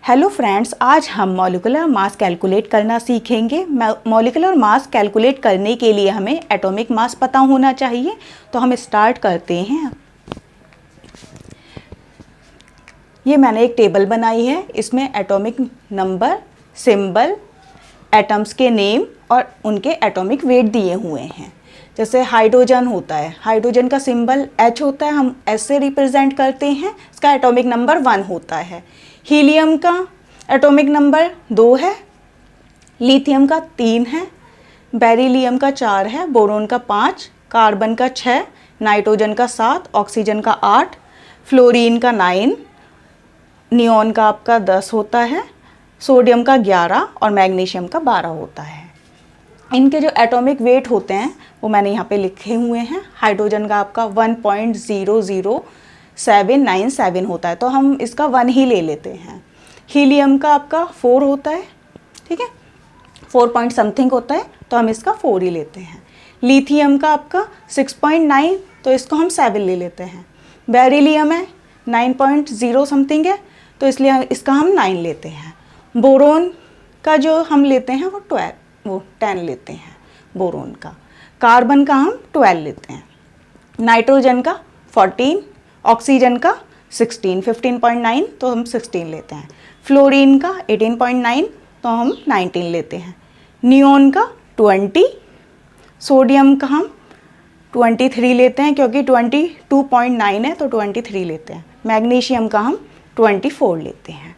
Hello friends, आज हम molecular mass calculate करना सीखेंगे। मॉलिक्यूलर मास कैलकुलेट करने के लिए हमें एटॉमिक मास पता होना चाहिए। तो हम स्टार्ट करते हैं। ये मैंने एक टेबल बनाई है, इसमें एटॉमिक नंबर, सिंबल, एटम्स के नेम और उनके एटॉमिक वेट दिए हुए हैं। जैसे हाइड्रोजन होता है, हाइड्रोजन का सिंबल H होता है, हम S से रिप्रेजेंट करते हैं। इसका एटॉमिक नंबर 1 होता है। हीलियम का एटॉमिक नंबर 2 है, लिथियम का 3 है, बेरिलियम का 4 है, बोरोन का 5, कार्बन का 6, नाइट्रोजन का 7, ऑक्सीजन का 8, फ्लोरीन का 9, नियॉन का आपका 10 होता है, सोडियम का 11 और मैग्नीशियम का 12 होता है। इनके जो एटॉमिक वेट होते हैं वो मैंने यहाँ पे लिखे हुए हैं। हाइड्रोजन का आपका 1.00797 होता है, तो हम इसका 1 ही ले लेते हैं। हीलियम का आपका 4 होता है, ठीक है, 4 पॉइंट समथिंग होता है, तो हम इसका 4 ही लेते हैं। लिथियम का आपका 6.9, तो इसको हम 7 ले लेते हैं। बेरिलियम है 9.0 समथिंग है, तो इसलिए इसका हम 9 लेते हैं। बोरोन का जो हम लेते हैं वो 10 लेते हैं बोरोन का। कार्बन का हम 12 लेते हैं। नाइट्रोजन का 14, ऑक्सीजन का 16, 15.9, तो हम 16 लेते हैं। फ्लोरीन का 18.9, तो हम 19 लेते हैं। नियॉन का 20, सोडियम का हम 23 लेते हैं, क्योंकि 22.9 है तो 23 लेते हैं। मैग्नीशियम का हम 24 लेते हैं।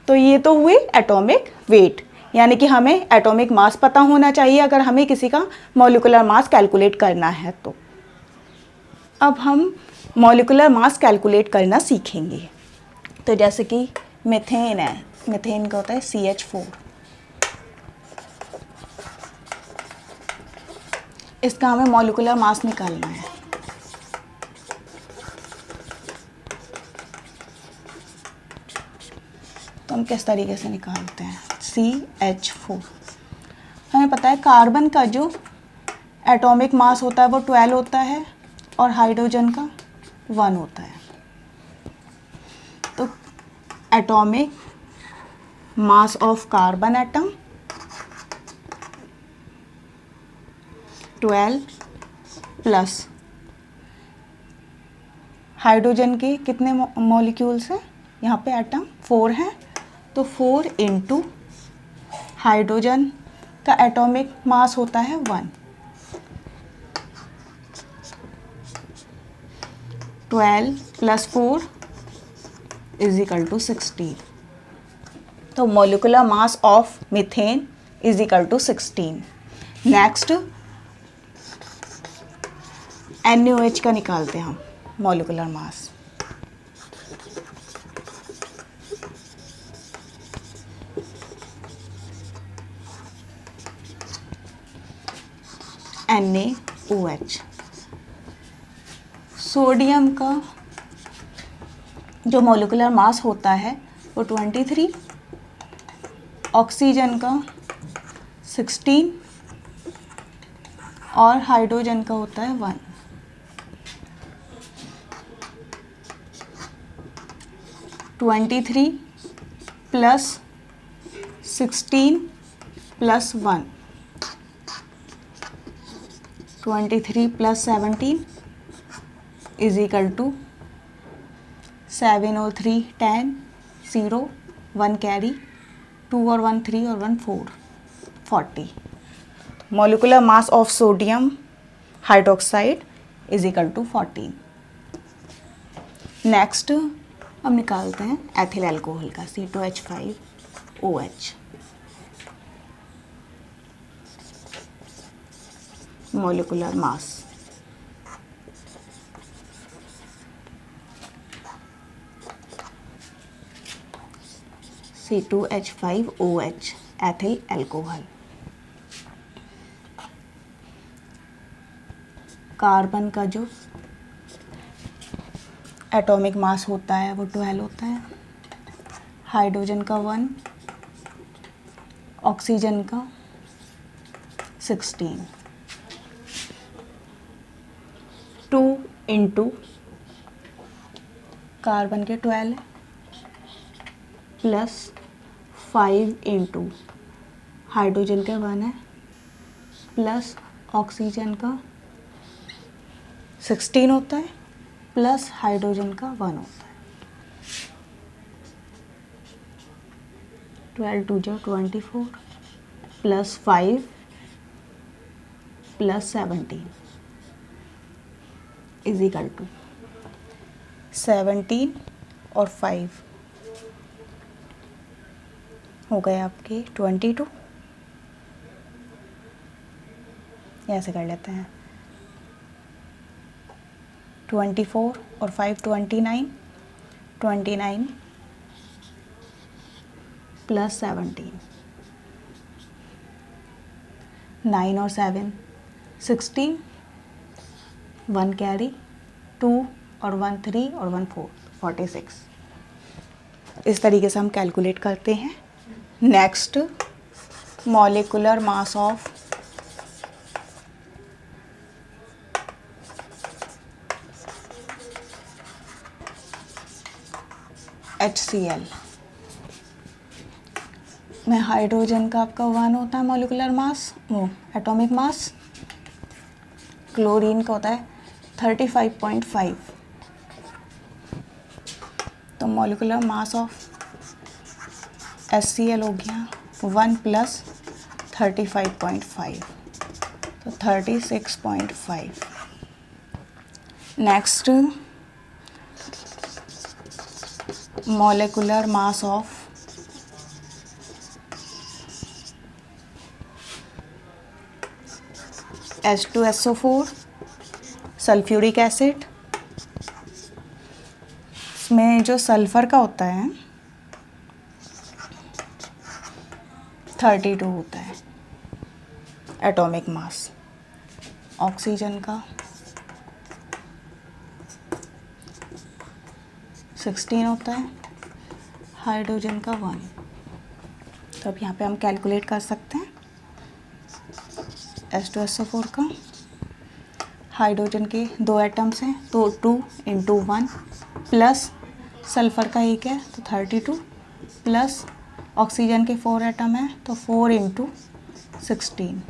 तो ये तो हुए एटॉमिक वेट, यानी कि हमें एटॉमिक मास पता होना चाहिए अगर हमें किसी का मॉलिक्यूलर मास कैलकुलेट करना है तो। अब हम मॉलिक्यूलर मास कैलकुलेट करना सीखेंगे। तो जैसे कि मीथेन है, मीथेन का होता है CH4। इसका हमें मॉलिक्यूलर मास निकालना है। तो हम किस तरीके से निकालते हैं? CH4। हमें पता है कार्बन का जो एटॉमिक मास होता है वो 12 होता है और हाइड्रोजन का 1 होता है। तो atomic mass of carbon atom 12 plus hydrogen के कितने मॉलिक्यूल्स हैं? यहाँ पे एटम 4 हैं, तो 4 इंटू हाइड्रोजन का एटॉमिक मास होता है 1। 12 प्लस 4 इज इक्वल टू 16। तो molecular mass of methane is equal to 16। Next NaOH का निकालते हैं हम मॉलिक्यूलर मास। NaOH। सोडियम का जो मॉलिक्यूलर मास होता है वो 23, ऑक्सीजन का 16 और हाइड्रोजन का होता है 1। Twenty three plus 16 plus 1, 23 plus 17 is equal to 7 और 3 10, 0 1 कैरी, 2 और 1 3 और 1 4, 40। Molecular mass of sodium hydroxide is equal to 14। Next अब निकालते हैं एथिल अल्कोहल का C2H5OH। Molecular mass C2H5OH ethyl alcohol. Carbon का जो एटॉमिक मास होता है वो 12 होता है, हाइड्रोजन का 1, ऑक्सीजन का 16। 2 इंटू कार्बन के 12 प्लस 5 इंटू हाइड्रोजन का 1 है प्लस ऑक्सीजन का 16 होता है प्लस हाइड्रोजन का 1 होता है। 12 2 जो 24 plus 5 plus 17 is equal to 17 और 5 हो गए आपके 22। ऐसे कर लेते हैं 24 और 5 29 29 प्लस 17 9 और 7 16 1 कैरी 2 और 1 3 और 1 4 46। इस तरीके से हम कैलकुलेट करते हैं। Next molecular mass of HCl में हाइड्रोजन का आपका 1 होता है मॉलिक्यूलर मास, वो एटॉमिक मास। क्लोरीन का होता है 35.5। तो मॉलिक्यूलर मास ऑफ HCl हो गया 1 प्लस 35.5 तो 36.5। Next molecular mass of H2SO4 sulphuric acid. इसमें जो सल्फर का होता है 32 होता है एटॉमिक मास। ऑक्सीजन का 16 होता है, हाइड्रोजन का 1। तो अब यहाँ पे हम कैलकुलेट कर सकते हैं H2SO4 का। हाइड्रोजन के 2 एटम्स हैं तो 2 इंटू 1 प्लस सल्फ़र का 1 है तो 32 प्लस ऑक्सीजन के 4 एटम हैं तो 4 इंटू 16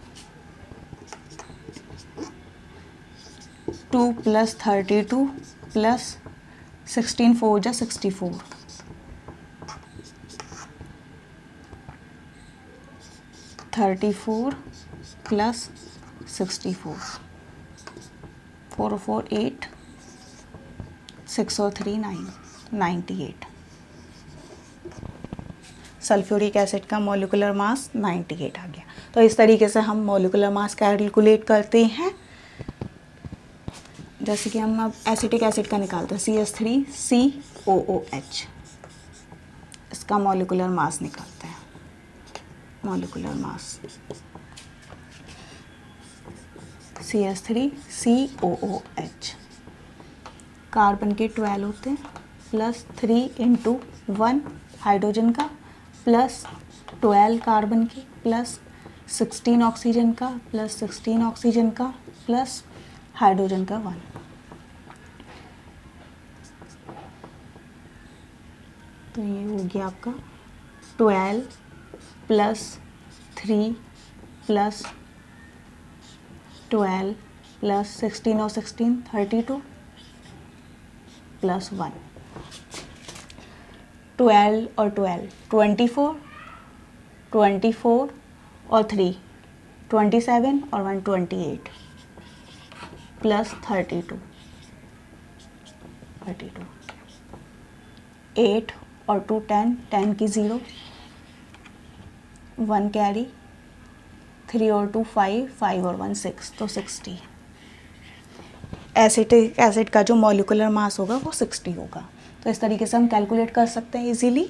2 प्लस 32 प्लस 16 4 जा 64 34 प्लस 64 4 और 4 8 6 और 3 9 98। सल्फ्यूरिक एसिड का मॉलिक्यूलर मास 98 आ गया। तो इस तरीके से हम मॉलिक्यूलर मास कैलकुलेट करते हैं। जैसे कि हम अब एसिटिक एसिड का निकालते हैं CH3COOH, इसका मॉलिक्यूलर मास निकालते हैं। मॉलिक्यूलर मास CH3COOH, कार्बन के 12 होते हैं प्लस 3 इंटू 1 हाइड्रोजन का प्लस 12 कार्बन की प्लस 16 ऑक्सीजन का प्लस 16 ऑक्सीजन का प्लस हाइड्रोजन का 1। तो ये हो गया आपका 12 प्लस 3 प्लस 12 प्लस 16 और 16 32 प्लस 1। 12 और 12 24 24 और 3 27 और 1 28 प्लस 32 8 और 2 10 10 की 0 1 कैरी 3 और 2 5 5 और 1 6 तो 60। एसिटिक एसिड का जो मॉलिक्यूलर मास होगा वो 60 होगा। तो इस तरीके से हम कैलकुलेट कर सकते हैं इजीली।